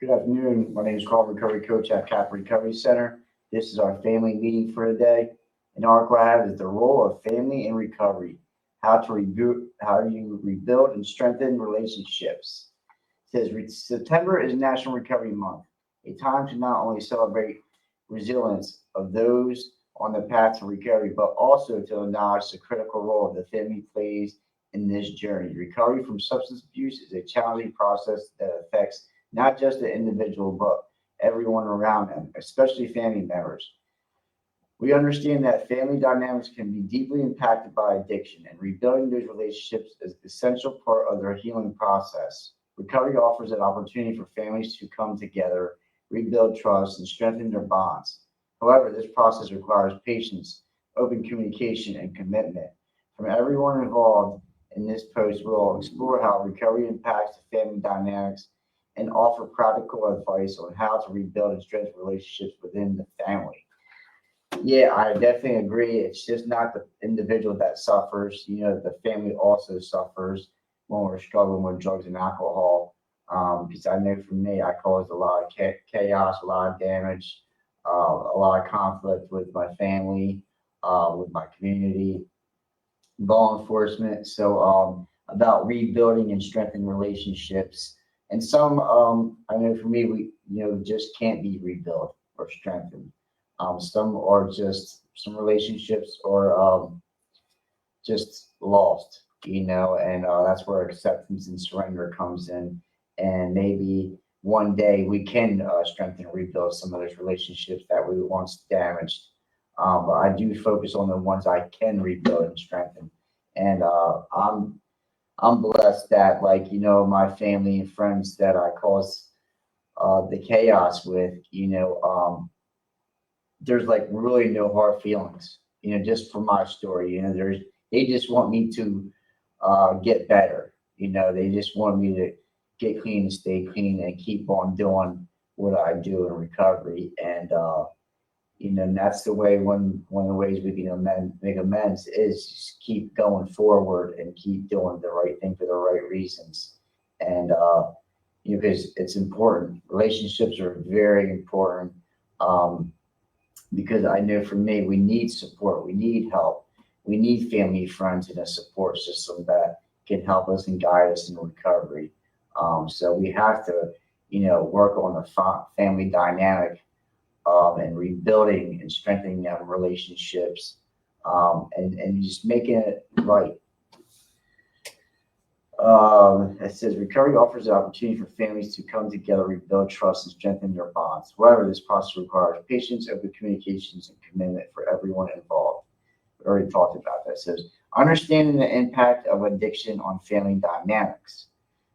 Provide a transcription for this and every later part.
Good afternoon. My name is Carl, recovery coach at Cap Recovery Center. This is our family meeting for today. And our article I have is the role of family in recovery. How you rebuild and strengthen relationships. It says September is National Recovery Month, a time to not only celebrate resilience of those on the path to recovery, but also to acknowledge the critical role the family plays in this journey. Recovery from substance abuse is a challenging process that affects not just the individual, but everyone around them, especially family members. We understand that family dynamics can be deeply impacted by addiction, and rebuilding those relationships is an essential part of their healing process. Recovery offers an opportunity for families to come together, rebuild trust, and strengthen their bonds. However, this process requires patience, open communication, and commitment from everyone involved. In this post, we'll explore how recovery impacts the family dynamics and offer practical advice on how to rebuild and strengthen relationships within the family. Yeah, I definitely agree. It's just not the individual that suffers. The family also suffers when we're struggling with drugs and alcohol. Because I know for me, I caused a lot of chaos, a lot of damage, a lot of conflict with my family, with my community, law enforcement. So about rebuilding and strengthening relationships. And some, I know for me, we just can't be rebuilt or strengthened. Some are just some relationships or just lost, and that's where acceptance and surrender comes in. And maybe one day we can strengthen and rebuild some of those relationships that we once damaged. But I do focus on the ones I can rebuild and strengthen. And I'm blessed that, my family and friends that I cause the chaos with, there's really no hard feelings, just for my story. They just want me to get better. They just want me to get clean and stay clean and keep on doing what I do in recovery. And that's the way, one of the ways we can make amends is just keep going forward and keep doing the right thing for the right reasons. And, because it's important. Relationships are very important. Because I know for me, we need support, we need help, we need family, friends, and a support system that can help us and guide us in recovery. So we have to, work on the family dynamic and rebuilding and strengthening them relationships and just making it right. It says recovery offers an opportunity for families to come together, rebuild trust, and strengthen their bonds. However, this process requires patience, open communications, and commitment for everyone involved. We already talked about that. It says understanding the impact of addiction on family dynamics.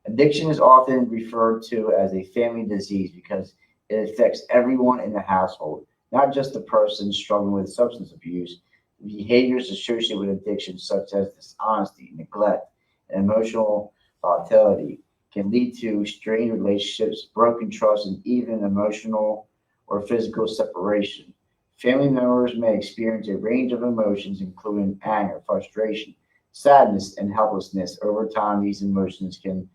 Addiction is often referred to as a family disease because it affects everyone in the household, not just the person struggling with substance abuse. Behaviors associated with addiction, such as dishonesty, neglect, and emotional volatility, can lead to strained relationships, broken trust, and even emotional or physical separation. Family members may experience a range of emotions, including anger, frustration, sadness, and helplessness. Over time, these emotions can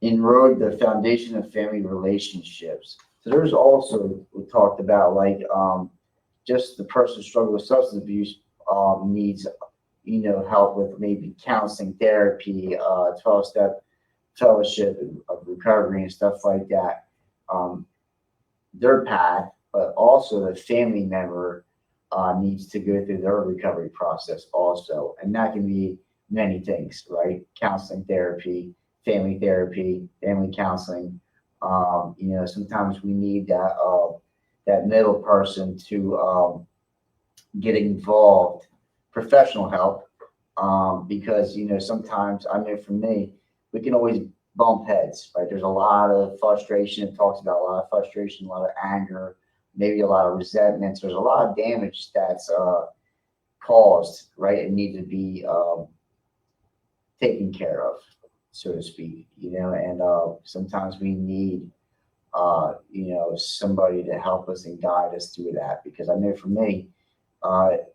erode the foundation of family relationships. So there's also, we talked about, just the person struggling with substance abuse needs help with maybe counseling, therapy, 12-step fellowship of recovery and stuff like that. Their path, but also the family member needs to go through their recovery process also. And that can be many things, right? Counseling, therapy, family counseling. Sometimes we need that middle person to get involved, professional help, because sometimes, I know for me, we can always bump heads, right? There's a lot of frustration. It talks about a lot of frustration, a lot of anger, maybe a lot of resentments. There's a lot of damage that's caused, right, and need to be taken care of, so to speak. And sometimes we need somebody to help us and guide us through that, because I know for me,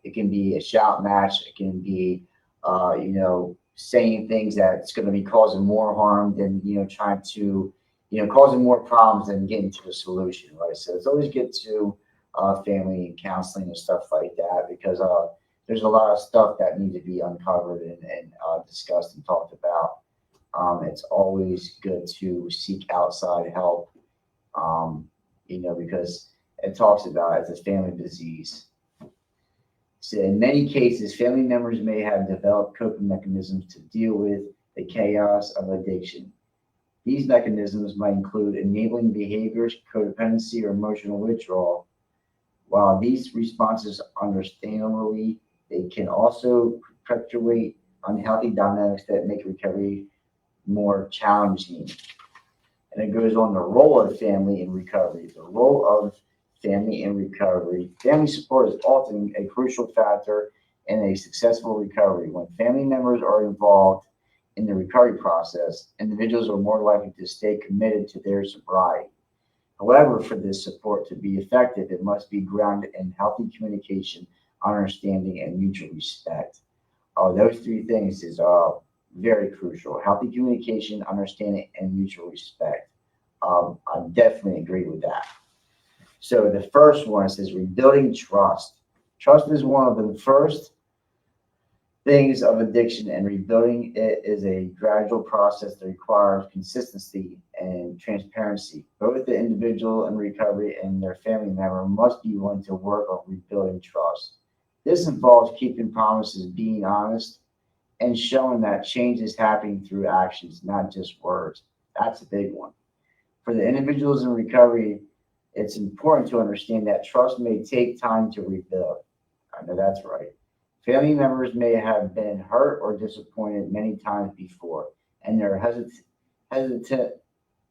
it can be a shout match. It can be, saying things that's going to be causing more harm than, trying to causing more problems than getting to a solution, right? So it's always get to family counseling and stuff like that because there's a lot of stuff that needs to be uncovered and discussed and talked about. It's always good to seek outside help, because it talks about it as a family disease. So in many cases, family members may have developed coping mechanisms to deal with the chaos of addiction. These mechanisms might include enabling behaviors, codependency, or emotional withdrawal. While these responses understandably, they can also perpetuate unhealthy dynamics that make recovery more challenging. And it goes on the role of family in recovery. The role of family in recovery. Family support is often a crucial factor in a successful recovery. When family members are involved in the recovery process, individuals are more likely to stay committed to their sobriety. However, for this support to be effective, it must be grounded in healthy communication, understanding, and mutual respect. Those three things is very crucial. Healthy communication, understanding, and mutual respect. I definitely agree with that. So the first one says rebuilding trust. Trust is one of the first things of addiction, and rebuilding it is a gradual process that requires consistency and transparency. Both the individual in recovery and their family member must be willing to work on rebuilding trust. This involves keeping promises, being honest, and showing that change is happening through actions, not just words. That's a big one. For the individuals in recovery, it's important to understand that trust may take time to rebuild. I know that's right. Family members may have been hurt or disappointed many times before, and they're hesitant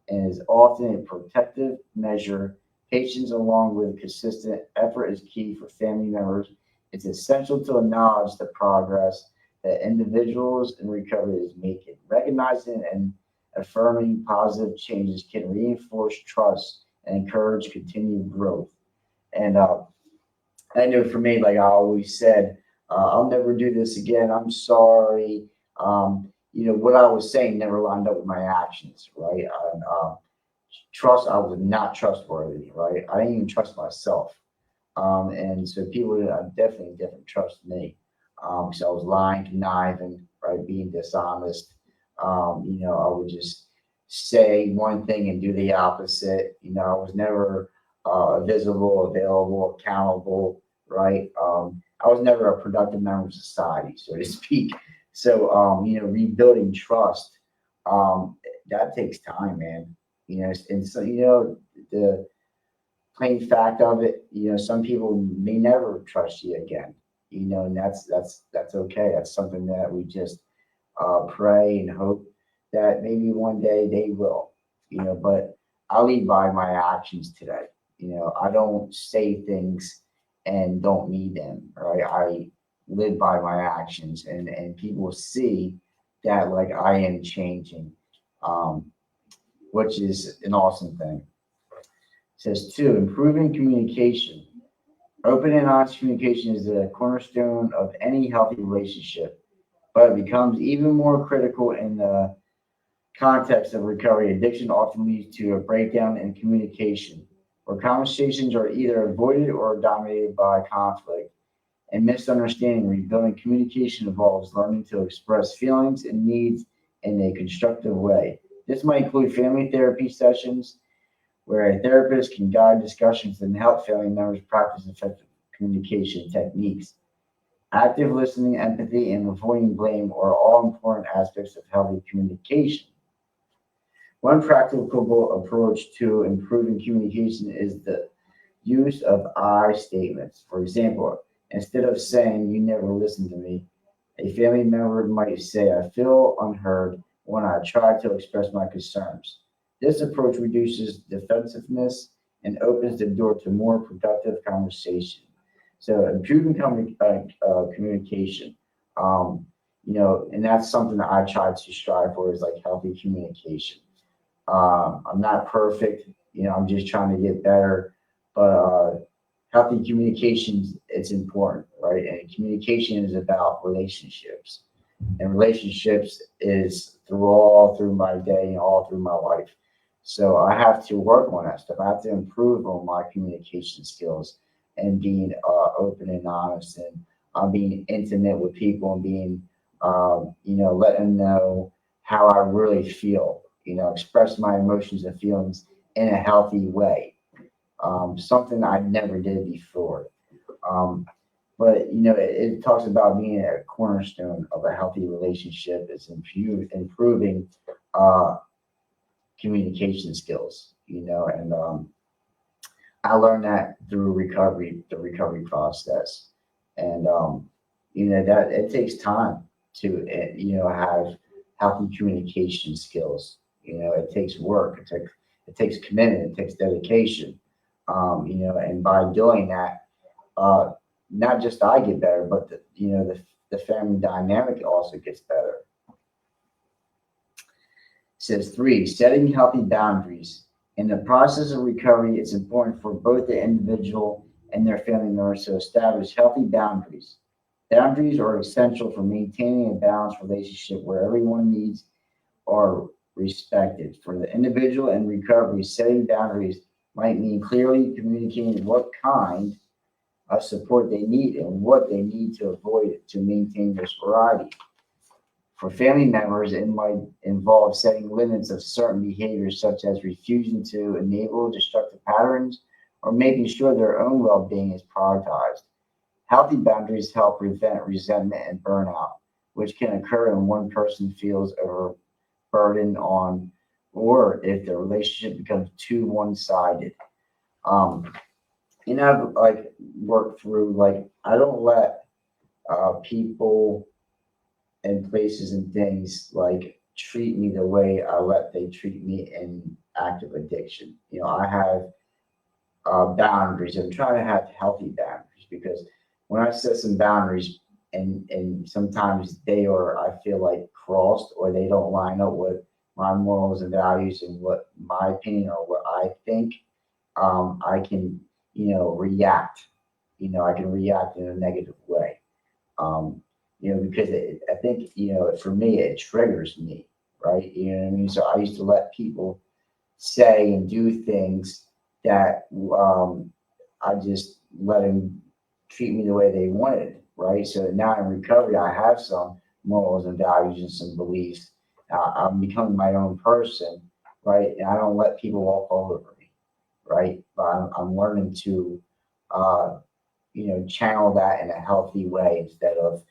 and is often a protective measure. Patience, along with consistent effort, is key for family members. It's essential to acknowledge the progress that individuals in recovery is making. Recognizing and affirming positive changes can reinforce trust and encourage continued growth. And I know for me, like I always said, I'll never do this again. I'm sorry. What I was saying never lined up with my actions, right? And, trust, I was not trustworthy, right? I didn't even trust myself. And so people definitely didn't trust me. So I was lying, conniving, right? Being dishonest. I would just say one thing and do the opposite. I was never visible, available, accountable, right? I was never a productive member of society, so to speak. So, rebuilding trust, that takes time, man. And so, the plain fact of it, some people may never trust you again, and that's okay. That's something that we just pray and hope that maybe one day they will, but I lead by my actions today. I don't say things and don't mean them, right? I live by my actions and people see that like I am changing, which is an awesome thing. It says two, improving communication. Open and honest communication is the cornerstone of any healthy relationship, but it becomes even more critical in the context of recovery. Addiction often leads to a breakdown in communication, where conversations are either avoided or dominated by conflict and misunderstanding. Rebuilding communication involves learning to express feelings and needs in a constructive way. This might include family therapy sessions, where a therapist can guide discussions and help family members practice effective communication techniques. Active listening, empathy, and avoiding blame are all important aspects of healthy communication. One practicable approach to improving communication is the use of I statements. For example, instead of saying, "You never listen to me," a family member might say, "I feel unheard when I try to express my concerns." This approach reduces defensiveness and opens the door to more productive conversation. So improving communication, and that's something that I try to strive for is like healthy communication. I'm not perfect, I'm just trying to get better, but healthy communications, it's important, right? And communication is about relationships, and relationships is all through my day and all through my life. So I have to work on that stuff. I have to improve on my communication skills and being open and honest and being intimate with people and being, letting them know how I really feel, express my emotions and feelings in a healthy way. Something I never did before. Um, but it talks about being a cornerstone of a healthy relationship. It's improving uh, communication skills, and I learned that through recovery, the recovery process, and that it takes time to have healthy communication skills. It takes work. It takes commitment. It takes dedication. And by doing that, uh, not just I get better, but the family dynamic also gets better. Says three, setting healthy boundaries. In the process of recovery, it's important for both the individual and their family members to establish healthy boundaries. Boundaries are essential for maintaining a balanced relationship where everyone needs are respected. For the individual in recovery, setting boundaries might mean clearly communicating what kind of support they need and what they need to avoid to maintain their sobriety. For family members, it might involve setting limits of certain behaviors, such as refusing to enable destructive patterns or making sure their own well being is prioritized. Healthy boundaries help prevent resentment and burnout, which can occur when one person feels overburdened on or if the relationship becomes too one sided. Um, I've like worked through, like, I don't let people and places and things like treat me the way I let they treat me in active addiction. I have boundaries. I'm trying to have healthy boundaries because when I set some boundaries and sometimes they are I feel like crossed or they don't line up with my morals and values and what my opinion or what I think, I can react. I can react in a negative way. Um, because I think, for me, it triggers me, right? You know what I mean? So I used to let people say and do things that I just let them treat me the way they wanted, right? So now in recovery, I have some morals and values and some beliefs. I'm becoming my own person, right? And I don't let people walk all over me, right? But I'm learning to, uh, channel that in a healthy way instead of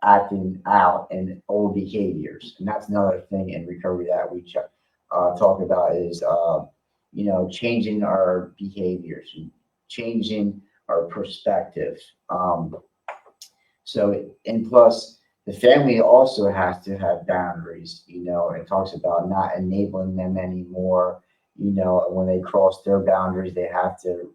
acting out in old behaviors. And that's another thing in recovery that we talk about is, changing our behaviors and changing our perspective. And plus, the family also has to have boundaries. It talks about not enabling them anymore. When they cross their boundaries, they have to,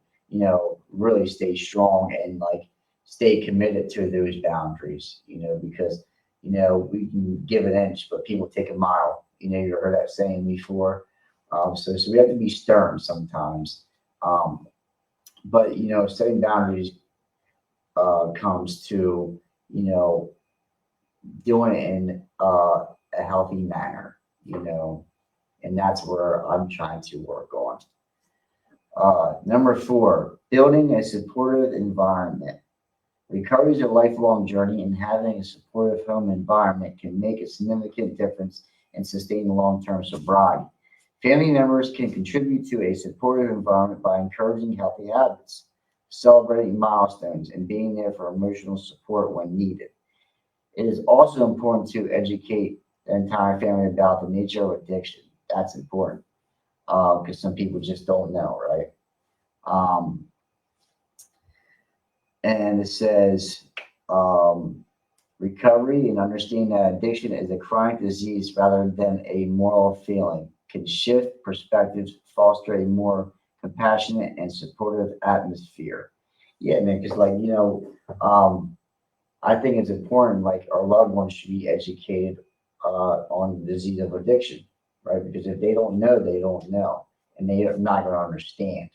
really stay strong and like stay committed to those boundaries, because, we can give an inch, but people take a mile. You heard that saying before. So we have to be stern sometimes. Um, but, setting boundaries comes to, you know, doing it in a healthy manner, and that's where I'm trying to work on. Number four, building a supportive environment. Recovery is a lifelong journey, and having a supportive home environment can make a significant difference in sustaining long-term sobriety. Family members can contribute to a supportive environment by encouraging healthy habits, celebrating milestones, and being there for emotional support when needed. It is also important to educate the entire family about the nature of addiction. That's important because some people just don't know, right? Um, and it says recovery and understanding that addiction is a chronic disease rather than a moral feeling can shift perspectives, foster a more compassionate and supportive atmosphere. Yeah, man, because I think it's important, like our loved ones should be educated on the disease of addiction, right? Because if they don't know, they don't know, and they're not going to understand.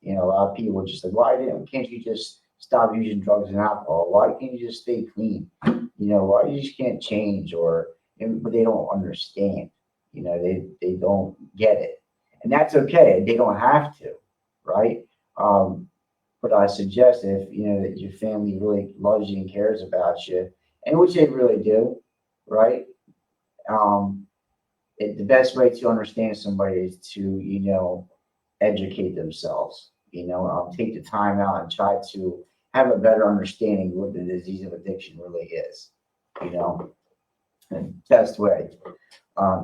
A lot of people are just like, can't you just stop using drugs and alcohol? Why can't you just stay clean? Why you just can't change, but they don't understand. They don't get it, and that's okay. They don't have to, right? Um, but I suggest if you know that your family really loves you and cares about you, and which they really do, right? Um, the best way to understand somebody is to educate themselves. Take the time out and try to have a better understanding of what the disease of addiction really is. You know, and best way.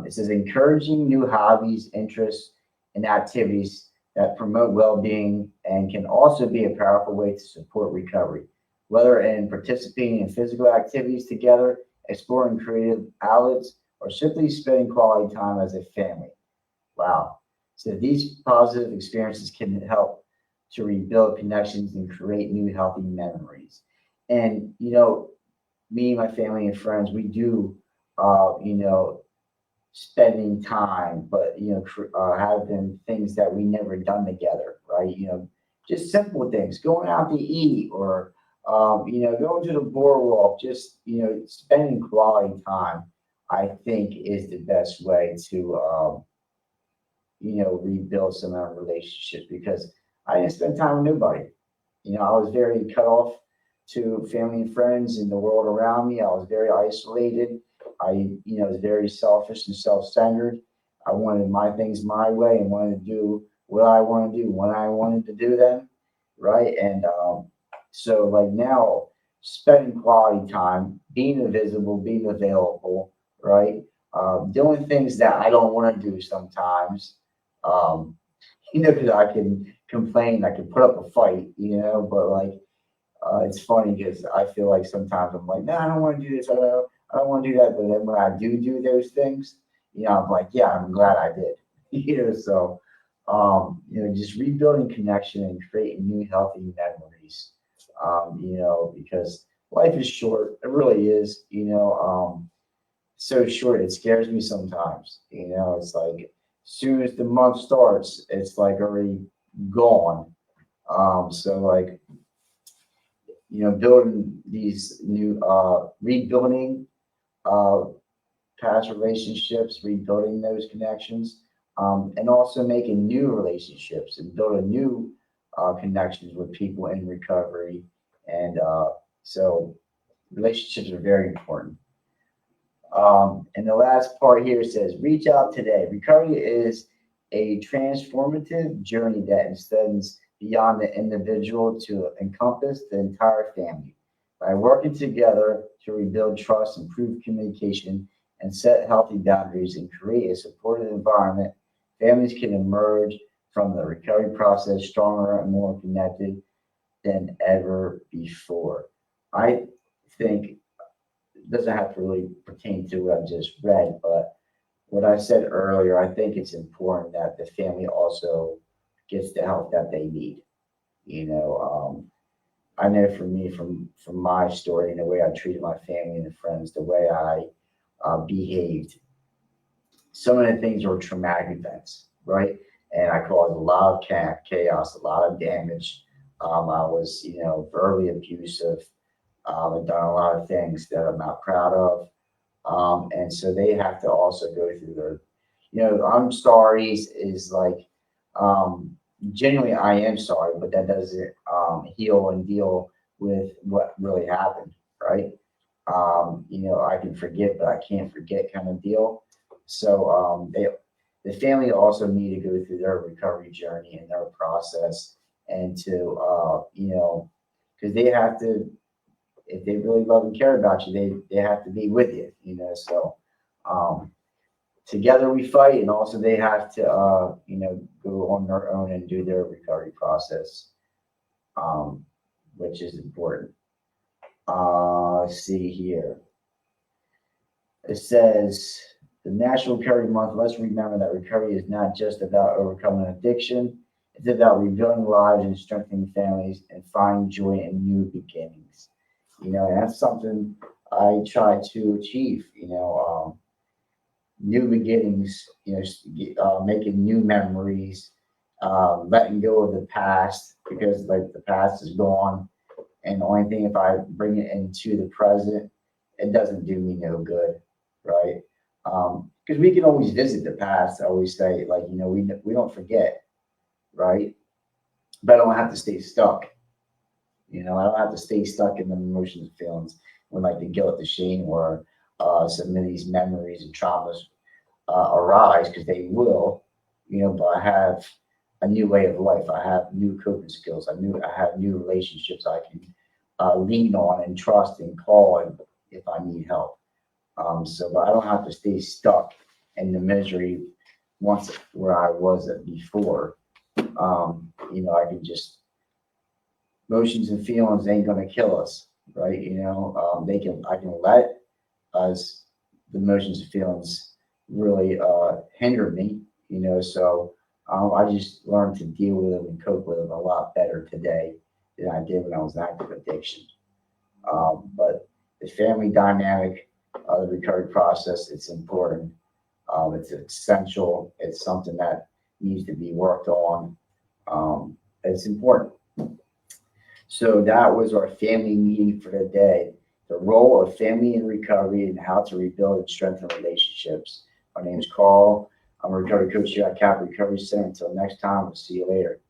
It says encouraging new hobbies, interests, and activities that promote well-being and can also be a powerful way to support recovery, whether in participating in physical activities together, exploring creative outlets, or simply spending quality time as a family. Wow. So these positive experiences can help to rebuild connections and create new healthy memories. And me, my family, and friends, we do, spending time, but having things that we never done together, right? Just simple things, going out to eat, or going to the boardwalk. Just spending quality time. I think is the best way to rebuild some of our relationships because I didn't spend time with nobody. I was very cut off to family and friends and the world around me. I was very isolated. I was very selfish and self-centered. I wanted my things my way and wanted to do what I wanted to do when I wanted to do them, right? And so, like now, spending quality time, being invisible, being available, right? Doing things that I don't want to do sometimes. Um, because I can complain, I can put up a fight, but like it's funny because I feel like sometimes I'm like, no, I don't want to do this, I don't want to do that. But then when I do those things, I'm like, yeah, I'm glad I did. So just rebuilding connection and creating new healthy memories. Because life is short. It really is. So short. It scares me sometimes. It's like as soon as the month starts, it's like already gone. So like building these new rebuilding uh, past relationships, rebuilding those connections, and also making new relationships and building new connections with people in recovery. And so relationships are very important. And the last part here says, reach out today. Recovery is a transformative journey that extends beyond the individual to encompass the entire family. By working together to rebuild trust, improve communication, and set healthy boundaries and create a supportive environment, families can emerge from the recovery process stronger and more connected than ever before. I think doesn't have to really pertain to what I've just read, but what I said earlier, I think it's important that the family also gets the help that they need. I know for me, from my story and the way I treated my family and friends, the way I behaved, some of the things were traumatic events, right? And I caused a lot of chaos, a lot of damage. I was, verbally abusive. I've done a lot of things that I'm not proud of. And so they have to also go through their, I'm sorry is like, um, genuinely, I am sorry, but that doesn't heal and deal with what really happened, right? I can forget, but I can't forget kind of deal. So the family also need to go through their recovery journey and their process and to, because they have to if they really love and care about you, they have to be with you, So um, together we fight, and also they have to, go on their own and do their recovery process, um, which is important. Let's see here. It says the National Recovery Month. Let's remember that recovery is not just about overcoming addiction. It's about rebuilding lives and strengthening families and finding joy in new beginnings. And that's something I try to achieve. New beginnings. Making new memories, letting go of the past because like the past is gone, and the only thing if I bring it into the present, it doesn't do me no good, right? because we can always visit the past. I always say, like, we don't forget, right? But I don't have to stay stuck. I don't have to stay stuck in the emotions and feelings when, like, the guilt, the shame, or some of these memories and traumas arise, because they will. But I have a new way of life. I have new coping skills. I have new relationships I can lean on and trust and call if I need help. But I don't have to stay stuck in the misery once where I was at before. I can just emotions and feelings ain't gonna kill us, right? I can let us the emotions and feelings really hinder me. So I just learned to deal with them and cope with them a lot better today than I did when I was in active addiction. But the family dynamic, the recovery process, it's important. It's essential. It's something that needs to be worked on. It's important. So that was our family meeting for the day. The role of family in recovery and how to rebuild and strengthen relationships. My name is Carl. I'm a recovery coach here at Cap Recovery Center. Until next time, we'll see you later.